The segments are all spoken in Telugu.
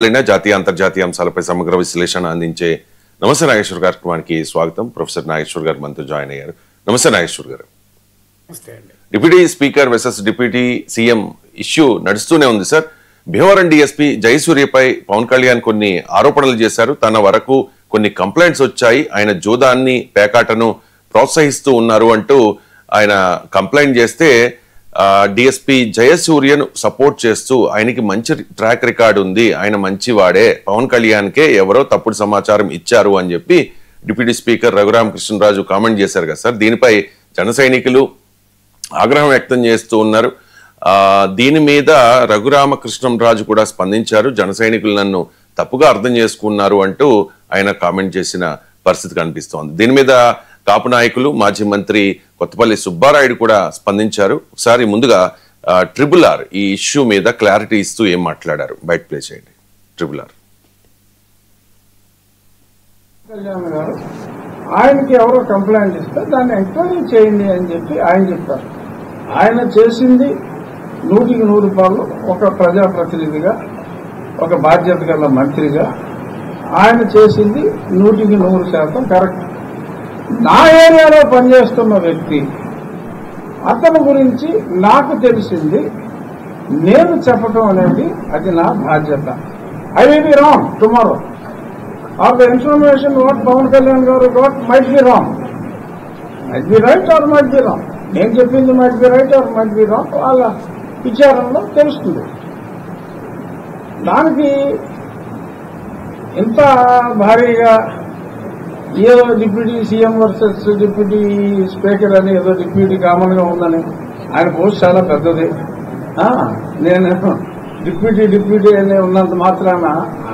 జాతీయ అంతర్జాతీయ అంశాలపై సమగ్ర విశ్లేషణ అందించే నమస్తే నాగేశ్వర్ కార్యక్రమానికి స్వాగతం. ప్రొఫెసర్ నాగేశ్వర్ గారు మనతో జాయిన్ అయ్యారు. నమస్తే నాగేశ్వర్ గారు. Deputy speaker versus deputy CM issue నడుస్తూనే ఉంది సార్. భీమవరం డిఎస్పీ జయసూర్యపై పవన్ కళ్యాణ్ కొన్ని ఆరోపణలు చేశారు. తన వరకు కొన్ని కంప్లైంట్స్ వచ్చాయి, ఆయన జోదాన్ని పేకాటను ప్రోత్సహిస్తూ ఉన్నారు అంటూ ఆయన కంప్లైంట్ చేస్తే డిఎస్పీ జయసూర్యను సపోర్ట్ చేస్తూ ఆయనకి మంచి ట్రాక్ రికార్డు ఉంది, ఆయన మంచివాడే, పవన్ కళ్యాణ్కే ఎవరో తప్పుడు సమాచారం ఇచ్చారు అని చెప్పి డిప్యూటీ స్పీకర్ రఘురామకృష్ణరాజు కామెంట్ చేశారు కదా సార్. దీనిపై జన సైనికులు ఆగ్రహం వ్యక్తం చేస్తూ ఉన్నారు. దీని మీద రఘురామకృష్ణరాజు కూడా స్పందించారు. జన సైనికులు నన్ను తప్పుగా అర్థం చేసుకున్నారు అంటూ ఆయన కామెంట్ చేసిన పరిస్థితి కనిపిస్తోంది. దీని మీద కాపు నాయకులు మాజీ మంత్రి కొత్తపల్లి సుబ్బారాయుడు కూడా స్పందించారు. ఒకసారి ముందుగా ట్రిబుల్ ఆర్ ఈ ఇష్యూ మీద క్లారిటీ ఇస్తూ ఏం మాట్లాడారు బయట ప్లే చేయండి. ట్రిబుల్ ఆర్ ఆయనకి ఎవరో కంప్లైంట్ ఇస్తే దాన్ని ఎంక్వైరీ చేయండి అని చెప్పి ఆయన చెప్పారు. ఆయన చేసింది 100% ఒక ప్రజాప్రతినిధిగా, ఒక బాధ్యత గల మంత్రిగా ఆయన చేసింది 100% కరెక్ట్. నా ఏరియాలో పనిచేస్తున్న వ్యక్తి, అతని గురించి నాకు తెలిసింది నేను చెప్పటం అనేది అది నా బాధ్యత. I will be wrong tomorrow, or the information what Pavan Kalyan garu got might be wrong, might be right or might be wrong. నేను చెప్పింది might be right or might be wrong, వాళ్ళ విచారణలో తెలుస్తుంది. దానికి ఇంత భారీగా ఏదో deputy CM versus deputy speaker అని ఏదో డిప్యూటీ కామన్ గా ఉందని, ఆయన పోస్ట్ చాలా పెద్దది. నేను డిప్యూటీ అని ఉన్నంత మాత్రాన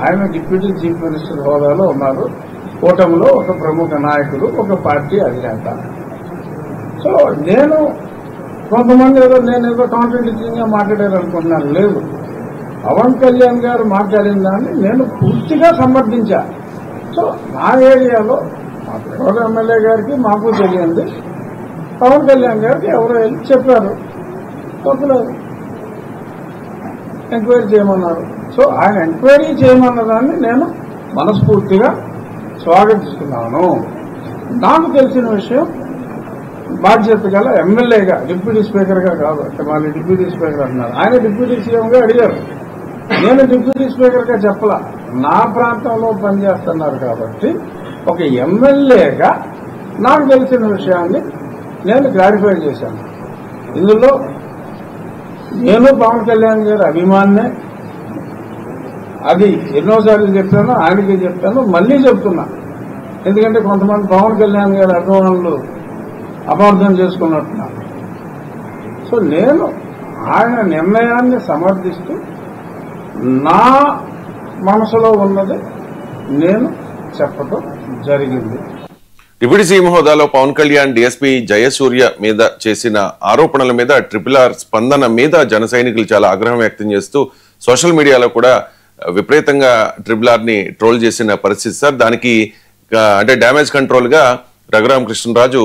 ఆయన డిప్యూటీ చీఫ్ మినిస్టర్ హోదాలో ఉన్నారు. కూటమిలో ఒక ప్రముఖ నాయకుడు, ఒక పార్టీ అధినేత. సో నేను కొంతమంది నేనేదో కాంట్రడిక్టింగ్ గా మాట్లాడారనుకుంటున్నాను. లేదు, పవన్ కళ్యాణ్ గారు మాట్లాడిన దాన్ని నేను పూర్తిగా సమర్థించా. సో నా ఏరియాలో మా పిల్లల ఎమ్మెల్యే గారికి మాకు తెలియంది, పవన్ కళ్యాణ్ గారికి ఎవరో వెళ్ళి చెప్పారు, తప్పులేదు, ఎంక్వైరీ చేయమన్నారు. సో ఆయన ఎంక్వైరీ చేయమన్న దాన్ని నేను మనస్ఫూర్తిగా స్వాగతిస్తున్నాను. నాకు తెలిసిన విషయం, బాధ్యత గల ఎమ్మెల్యేగా, డిప్యూటీ స్పీకర్గా కాదు, మళ్ళీ డిప్యూటీ స్పీకర్ అంటున్నారు. ఆయన డిప్యూటీ సీఎంగా అడిగారు, నేను డిప్యూటీ స్పీకర్గా చెప్పలా, నా ప్రాంతంలో పనిచేస్తున్నారు కాబట్టి ఒక ఎమ్మెల్యేగా నాకు తెలిసిన విషయాన్ని నేను క్లారిఫై చేశాను. ఇందులో నేను పవన్ కళ్యాణ్ గారి అభిమాన్నే, అది ఎన్నోసార్లు చెప్పాను, ఆయనకి చెప్పాను, మళ్ళీ చెప్తున్నా. ఎందుకంటే కొంతమంది పవన్ కళ్యాణ్ గారి అభిమానులు అపార్థం చేసుకున్నట్టున్నారు. సో నేను ఆయన నిర్ణయాన్ని సమర్థిస్తూ నా మనసులో ఉన్నది నేను చెప్పడం జరిగింది. డిప్యూటీ సీఎం హోదాలో పవన్ కళ్యాణ్ డిఎస్పీ జయసూర్య మీద చేసిన ఆరోపణల మీద ట్రిపుల్ ఆర్ స్పందన మీద జన సైనికులు చాలా ఆగ్రహం వ్యక్తం చేస్తూ సోషల్ మీడియాలో కూడా విపరీతంగా ట్రిపుల్ ఆర్ ని ట్రోల్ చేసిన పరిస్థితి సార్. దానికి అంటే డ్యామేజ్ కంట్రోల్ గా రఘురామకృష్ణరాజు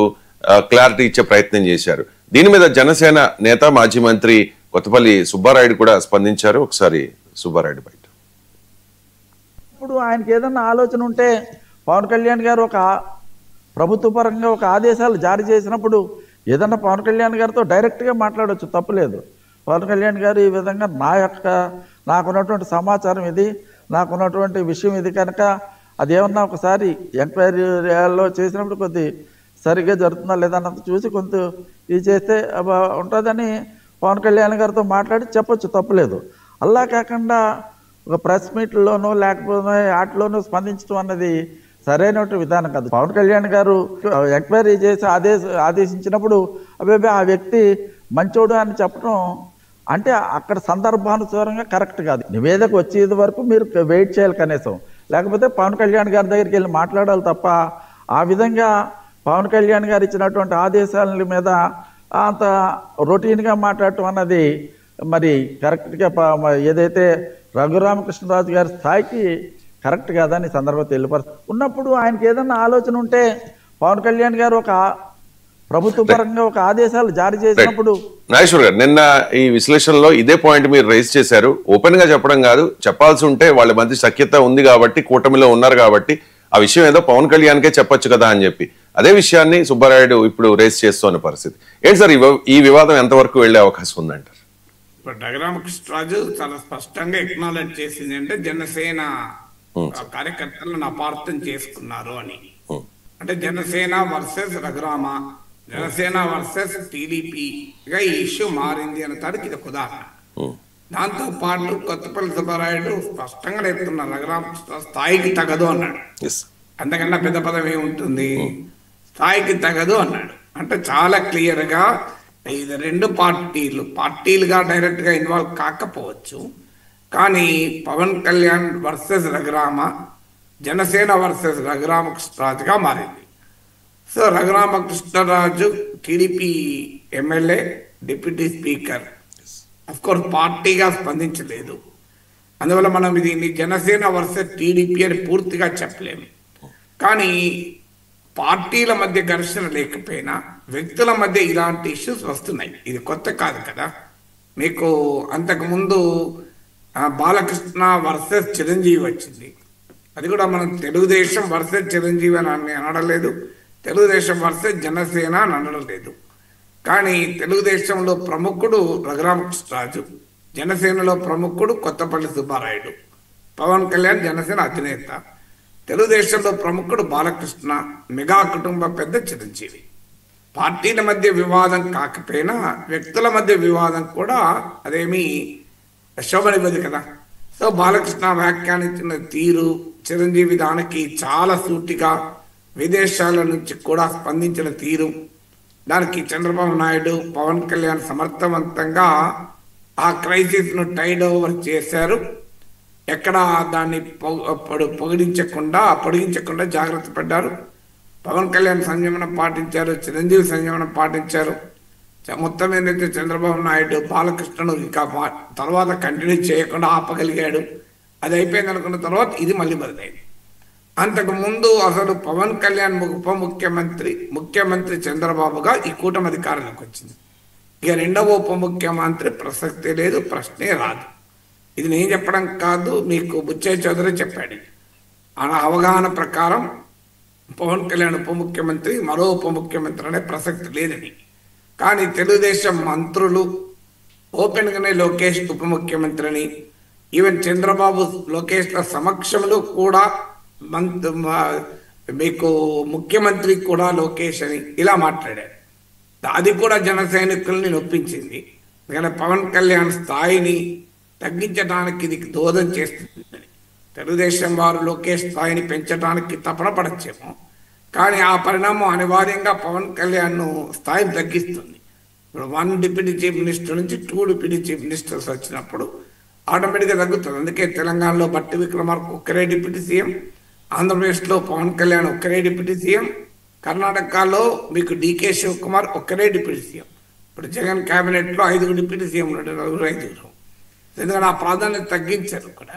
క్లారిటీ ఇచ్చే ప్రయత్నం చేశారు. దీని మీద జనసేన నేత మాజీ మంత్రి కొత్తపల్లి సుబ్బారాయుడు కూడా స్పందించారు. ఒకసారి సుబ్బారాయుడు బయట. ఇప్పుడు ఆయనకి ఏదన్నా ఆలోచన ఉంటే పవన్ కళ్యాణ్ గారు ఒక ప్రభుత్వ పరంగా ఒక ఆదేశాలు జారీ చేసినప్పుడు ఏదన్నా పవన్ కళ్యాణ్ గారితో డైరెక్ట్గా మాట్లాడవచ్చు, తప్పులేదు. పవన్ కళ్యాణ్ గారు ఈ విధంగా నాకున్నటువంటి సమాచారం ఇది, నాకున్నటువంటి విషయం ఇది, కనుక అదేమన్నా ఒకసారి ఎంక్వైరీలో చేసినప్పుడు కొద్ది సరిగ్గా జరుగుతుందా లేదన్నంత చూసి కొంత ఇది చేస్తే ఉంటుందని పవన్ కళ్యాణ్ గారితో మాట్లాడి చెప్పొచ్చు, తప్పులేదు. అలా కాకుండా ఒక ప్రెస్ మీట్లోనూ లేకపోతే వాటిలోనూ స్పందించడం అన్నది సరైన విధానం కాదు. పవన్ కళ్యాణ్ గారు ఎంక్వైరీ చేసి ఆదేశించినప్పుడు అబ్బాయి ఆ వ్యక్తి మంచోడు అని చెప్పడం అంటే అక్కడ సందర్భానుసారంగా కరెక్ట్ కాదు. నివేదిక వచ్చేది వరకు మీరు వెయిట్ చేయాలి కనీసం, లేకపోతే పవన్ కళ్యాణ్ గారి దగ్గరికి వెళ్ళి మాట్లాడాలి తప్ప ఆ విధంగా పవన్ కళ్యాణ్ గారు ఇచ్చినటువంటి ఆదేశాల మీద అంత రొటీన్గా మాట్లాడటం అన్నది మరి కరెక్ట్గా ఏదైతే రఘురామకృష్ణరాజు గారి స్థాయికి కరెక్ట్ కాదని సందర్భంగా తెలియపరుస్తూ ఉన్నప్పుడు ఆయనకి ఏదన్నా ఆలోచన ఉంటే పవన్ కళ్యాణ్ గారు ఒక ప్రభుత్వ పరంగా ఒక ఆదేశాలు జారీ చేసినప్పుడు నాగేశ్వర్ గారు, నిన్న ఈ విశ్లేషణలో ఇదే పాయింట్ మీరు రైజ్ చేశారు. ఓపెన్ గా చెప్పడం కాదు, చెప్పాల్సి ఉంటే వాళ్ళ మధ్య సఖ్యత ఉంది కాబట్టి, కూటమిలో ఉన్నారు కాబట్టి ఆ విషయం ఏదో పవన్ కళ్యాణ్కే చెప్పొచ్చు కదా అని చెప్పి అదే విషయాన్ని సుబ్బారాయుడు ఇప్పుడు రేస్ చేస్తున్న పరిస్థితి ఏంటి సార్? ఈ వివాదం ఎంతవరకు వెళ్లే అవకాశం ఉందంటారు? ఇప్పుడు రఘురామకృష్ణరాజు చాలా స్పష్టంగా ఎక్నాలెడ్జ్ చేసింది అంటే జనసేన కార్యకర్తలను అపార్థం చేసుకున్నారు అని. అంటే జనసేన వర్సెస్ రఘురామ, జనసేన వర్సెస్ టీడీపీగా ఈ ఇష్యూ మారింది అనే దానికి ఇది ఒక ఉదాహరణ. దాంతో పాటు కొత్తపల్లి సుబ్బారాయుడు స్పష్టంగా చెప్తున్నారు రఘురామకృష్ణ స్థాయికి తగదు అన్నాడు. అంతకన్నా పెద్ద పదం ఏముంటుంది, స్థాయికి తగదు అన్నాడు. అంటే చాలా క్లియర్ గా ఇది రెండు పార్టీలుగా డైరెక్ట్ గా ఇన్వాల్వ్ కాకపోవచ్చు, కానీ పవన్ కళ్యాణ్ వర్సెస్ రఘురామ, జనసేన వర్సెస్ రఘురామకృష్ణరాజుగా మారింది. So Raghurama Krishna Raju TDP MLA, deputy speaker, of course పార్టీగా స్పందించలేదు. అందువల్ల మనం దీన్ని జనసేన వర్సెస్ టీడీపీ అని పూర్తిగా చెప్పలేము. కానీ పార్టీల మధ్య ఘర్షణ లేకపోయినా వ్యక్తుల మధ్య ఇలాంటి ఇష్యూస్ వస్తున్నాయి. ఇది కొత్త కాదు కదా. మీకు అంతకుముందు బాలకృష్ణ వర్సెస్ చిరంజీవి వచ్చింది. అది కూడా మనం తెలుగుదేశం వర్సెస్ చిరంజీవి అని అనడలేదు, తెలుగుదేశం వర్సెస్ జనసేన అని అనడం లేదు. కానీ తెలుగుదేశంలో ప్రముఖుడు రఘురామకృష్ణరాజు, జనసేనలో ప్రముఖుడు కొత్తపల్లి సుబ్బారాయుడు, పవన్ కళ్యాణ్ జనసేన అధినేత, తెలుగుదేశంలో ప్రముఖుడు బాలకృష్ణ, మెగా కుటుంబ పెద్ద చిరంజీవి. పార్టీల మధ్య వివాదం కాకపోయినా వ్యక్తుల మధ్య వివాదం కూడా అదేమీ శోభనివ్వదు కదా. సో బాలకృష్ణ వ్యాఖ్యానించిన తీరు, చిరంజీవి దానికి చాలా సూటిగా విదేశాల నుంచి కూడా స్పందించిన తీరు, దానికి చంద్రబాబు నాయుడు, పవన్ కళ్యాణ్ సమర్థవంతంగా ఆ క్రైసిస్ ను టైడ్ ఓవర్ చేశారు. ఎక్కడ దాన్ని పొడిగించకుండా జాగ్రత్త పడ్డారు. పవన్ కళ్యాణ్ సంయమనం పాటించారు, చిరంజీవి సంయమనం పాటించారు. మొత్తం ఏంటంటే చంద్రబాబు నాయుడు బాలకృష్ణను ఇంకా తర్వాత కంటిన్యూ చేయకుండా ఆపగలిగాడు. అది అయిపోయింది అనుకున్న తర్వాత ఇది మళ్ళీ మొదలైంది. అంతకు ముందు అసలు పవన్ కళ్యాణ్ ముఖ్యమంత్రి చంద్రబాబుగా ఈ కూటమి అధికారంలోకి వచ్చింది. ఇక రెండవ ఉప ముఖ్యమంత్రి ప్రసక్తే లేదు, ప్రశ్నే రాదు. ఇది నేను చెప్పడం కాదు, మీకు బుచ్చయ్య చౌదరి చెప్పాడు. ఆ అవగాహన ప్రకారం పవన్ కళ్యాణ్ ఉప ముఖ్యమంత్రి, మరో ఉప ముఖ్యమంత్రి అనే ప్రసక్తి లేదని. కానీ తెలుగుదేశం మంత్రులు ఓపెన్గానే లోకేష్ ఉప ముఖ్యమంత్రిని, ఈవెన్ చంద్రబాబు లోకేష్ల సమక్షంలో కూడా మీకు ముఖ్యమంత్రి కూడా లోకేష్ అని ఇలా మాట్లాడారు. అది కూడా జన సైనికుల్ని నొప్పించింది. ఎందుకంటే పవన్ కళ్యాణ్ స్థాయిని తగ్గించడానికి ఇది దోహదం చేస్తుందని. తెలుగుదేశం వారు లోకేష్ స్థాయిని పెంచడానికి తపన పడచ్చేమో, కానీ ఆ పరిణామం అనివార్యంగా పవన్ కళ్యాణ్ స్థాయిని తగ్గిస్తుంది. ఇప్పుడు 1 డిప్యూటీ చీఫ్ మినిస్టర్ నుంచి 2 డిప్యూటీ చీఫ్ మినిస్టర్స్ వచ్చినప్పుడు ఆటోమేటిక్గా తగ్గుతుంది. అందుకే తెలంగాణలో బట్టి విక్రమార్క ఒక్కరే డిప్యూటీ సీఎం, ఆంధ్రప్రదేశ్లో పవన్ కళ్యాణ్ ఒక్కరే డిప్యూటీ సీఎం, కర్ణాటకలో మీకు డికే శివకుమార్ ఒక్కరే డిప్యూటీ సీఎం. ఇప్పుడు జగన్ క్యాబినెట్లో 5 డిప్యూటీ సీఎం ఉన్నాడు, 5. ఎందుకంటే ఆ ప్రాధాన్యత తగ్గించారు కూడా.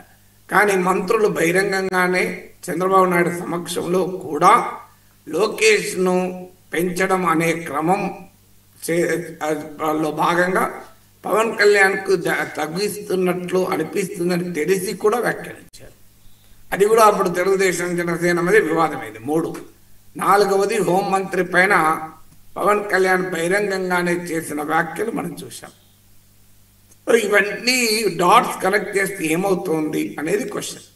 కానీ మంత్రులు బహిరంగంగానే చంద్రబాబు నాయుడు సమక్షంలో కూడా లోకేష్ను పెంచడం అనే క్రమం లో భాగంగా పవన్ కళ్యాణ్కు తగ్గిస్తున్నట్లు అనిపిస్తుందని తెలిసి కూడా వ్యాఖ్యానించారు. అది కూడా అప్పుడు తెలుగుదేశం జనసేన మీద వివాదమైంది. 3. 4వది హోంమంత్రి పైన పవన్ కళ్యాణ్ బహిరంగంగానే చేసిన వ్యాఖ్యలు మనం చూసాం. ఇవన్నీ డాట్స్ కనెక్ట్ చేస్తే ఏమవుతుంది అనేది క్వశ్చన్.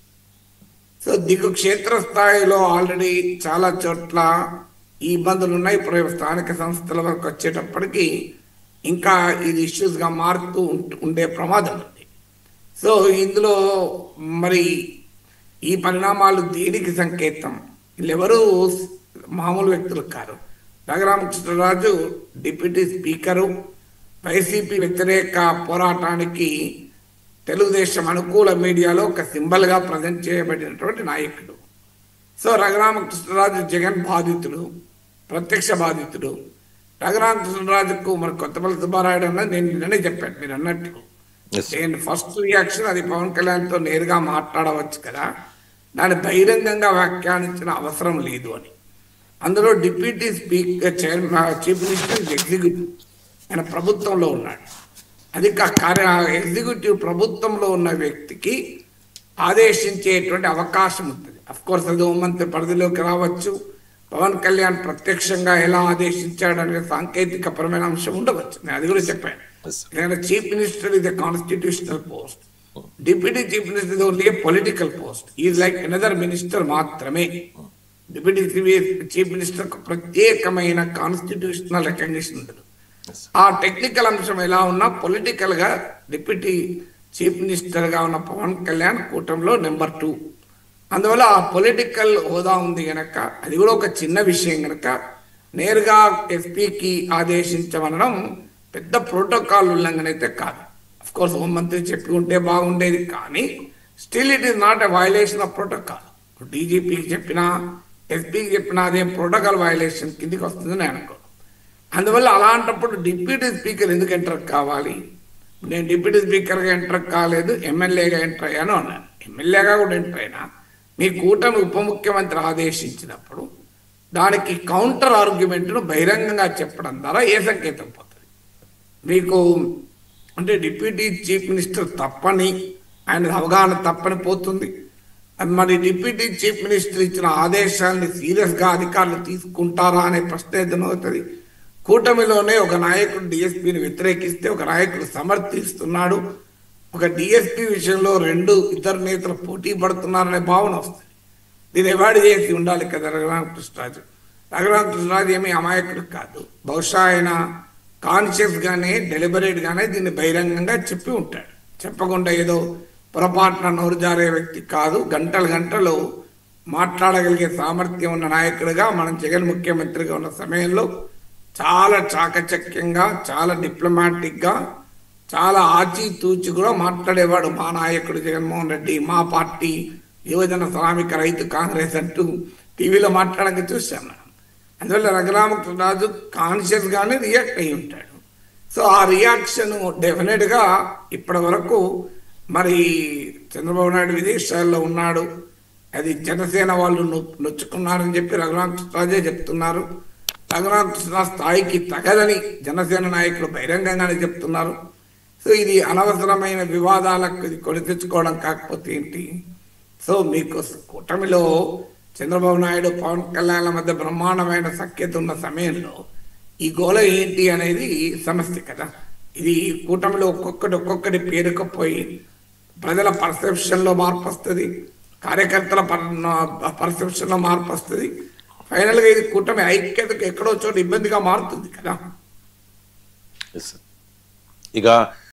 సో దిగు క్షేత్రస్థాయిలో ఆల్రెడీ చాలా చోట్ల ఈ ఇబ్బందులు ఉన్నాయి. ఇప్పుడు స్థానిక సంస్థల వరకు వచ్చేటప్పటికి ఇంకా ఇది ఇష్యూస్గా మారుతూ ఉండే ప్రమాదం ఉంది. సో ఇందులో మరి ఈ పరిణామాలు దేనికి సంకేతం? వీళ్ళెవరూ మామూలు వ్యక్తులు కాదు. రఘురామకృష్ణరాజు డిప్యూటీ స్పీకరు, వైసీపీ వ్యతిరేక పోరాటానికి తెలుగుదేశం అనుకూల మీడియాలో ఒక సింబల్గా ప్రజెంట్ చేయబడినటువంటి నాయకుడు. సో రఘురామకృష్ణరాజు జగన్ బాధితుడు, ప్రత్యక్ష బాధితుడు. రఘురామకృష్ణరాజుకు మరి కొత్తపల్లి సుబ్బారాయుడు అన్నది నేను నిన్ననే చెప్పాను, మీరు అన్నట్టు. నేను ఫస్ట్ రియాక్షన్ అది పవన్ కళ్యాణ్తో నేరుగా మాట్లాడవచ్చు కదా, దాన్ని బహిరంగంగా వ్యాఖ్యానించిన అవసరం లేదు అని. అందులో deputy speaker chief minister executive, ఆయన ప్రభుత్వంలో ఉన్నాడు. అది ఎగ్జిక్యూటివ్ ప్రభుత్వంలో ఉన్న వ్యక్తికి ఆదేశించేటువంటి అవకాశం ఉంటుంది. అఫ్కోర్స్ అది హోంమంత్రి పరిధిలోకి రావచ్చు. పవన్ కళ్యాణ్ ప్రత్యక్షంగా ఎలా ఆదేశించాడనే సాంకేతిక పరమైన అంశం ఉండవచ్చు. నేను అది కూడా చెప్పాను. ఎందుకంటే చీఫ్ మినిస్టర్ ఇది constitutional post, deputy chief minister ఇది only political post. Is like another minister మాత్రమే. డిప్యూటీ చీఫ్ మినిస్టర్ ప్రత్యేకమైన కాన్స్టిట్యూషనల్ రికగ్నిషన్ ఉంటుంది. ఆ టెక్నికల్ అంశం ఎలా ఉన్నా పొలిటికల్ గా డిప్యూటీ చీఫ్ మినిస్టర్ గా ఉన్న పవన్ కళ్యాణ్ కూటమిలో నెంబర్ 2. అందువల్ల ఆ పొలిటికల్ హోదా ఉంది గనక అది కూడా ఒక చిన్న విషయం గనక నేరుగా ఎస్పీకి ఆదేశించమనడం పెద్ద ప్రోటోకాల్ ఉల్లంఘన అయితే కాదు. అఫ్ కోర్స్ హోంమంత్రి చెప్పి ఉంటే బాగుండేది, కానీ still it is not a violation of protocol. డీజీపీకి చెప్పినా ఎస్పీకి చెప్పినా అదే ప్రోటోకాల్ వయలేషన్ కిందికి వస్తుందని నేను అనుకోను. అందువల్ల అలాంటప్పుడు డిప్యూటీ స్పీకర్ ఎందుకు ఎంటర్ కావాలి? నేను డిప్యూటీ స్పీకర్గా ఎంటర్ కాలేదు, ఎమ్మెల్యేగా ఎంటర్ అయ్యాను అన్నాను. ఎమ్మెల్యేగా కూడా ఎంటర్ అయినా మీ కూటమి ఉప ముఖ్యమంత్రి ఆదేశించినప్పుడు దానికి కౌంటర్ ఆర్గ్యుమెంట్ను బహిరంగంగా చెప్పడం ద్వారా ఏ సంకేతం పోతుంది మీకు? అంటే డిప్యూటీ చీఫ్ మినిస్టర్ తప్పని, ఆయన అవగాహన తప్పని పోతుంది. మరి డిప్యూటీ చీఫ్ మినిస్టర్ ఇచ్చిన ఆదేశాలని సీరియస్గా అధికారులు తీసుకుంటారా అనే ప్రశ్న ఎదురవుతుంది. కూటమిలోనే ఒక నాయకుడు డిఎస్పీని వ్యతిరేకిస్తే ఒక నాయకుడు సమర్థిస్తున్నాడు. ఒక డిఎస్పీ విషయంలో ఇద్దరు నేతలు పోటీ పడుతున్నారనే భావన వస్తుంది. దీన్ని ఎవాడి చేసి ఉండాలి కదా రఘురామకృష్ణరాజు. రఘురామకృష్ణరాజు ఏమీ అమాయకుడు కాదు. బహుశా ఆయన కాన్షియస్ గానే డెలిబరేట్ గానే దీన్ని బహిరంగంగా చెప్పి ఉంటాడు. చెప్పకుండా ఏదో పొరపాటున నోరు జారే వ్యక్తి కాదు. గంటలు మాట్లాడగలిగే సామర్థ్యం ఉన్న నాయకుడిగా మనం జగన్ ముఖ్యమంత్రిగా ఉన్న సమయంలో చాలా చాకచక్యంగా, చాలా డిప్లొమాటిక్గా, చాలా ఆచితూచి కూడా మాట్లాడేవాడు మా నాయకుడు జగన్మోహన్ రెడ్డి. మా పార్టీ యువజన శ్రామిక రైతు కాంగ్రెస్ అంటూ టీవీలో మాట్లాడక చూశాను. అందువల్ల రఘురామకృష్ణరాజు కాన్షియస్ గానే రియాక్ట్ అయి ఉంటాడు. సో ఆ రియాక్షన్ డెఫినెట్గా ఇప్పటి వరకు మరి చంద్రబాబు నాయుడు విదేశాల్లో ఉన్నాడు, అది జనసేన వాళ్ళు నొచ్చుకున్నారని చెప్పి రఘురామకృష్ణరాజే చెప్తున్నారు. రఘురామకృష్ణ స్థాయికి తగదని జనసేన నాయకులు బహిరంగంగానే చెప్తున్నారు. సో ఇది అనవసరమైన వివాదాలకు ఇది కొని తెచ్చుకోవడం కాకపోతే ఏంటి? సో మీకు కూటమిలో చంద్రబాబు నాయుడు పవన్ కళ్యాణ్ మధ్య బ్రహ్మాండమైన సఖ్యత ఉన్న సమయంలో ఈ గోల ఏంటి అనేది సమస్య కదా. ఇది కూటమిలో ఒక్కొక్కటి పేరుకపోయి ప్రజల పర్సెప్షన్లో మార్పు వస్తుంది, కార్యకర్తల పర్సెప్షన్లో మార్పు వస్తుంది. ఫైనల్గా ఇది కూటమి ఐక్యతకు ఎక్కడో చోట ఇబ్బందిగా మారుతుంది కదా. ఇక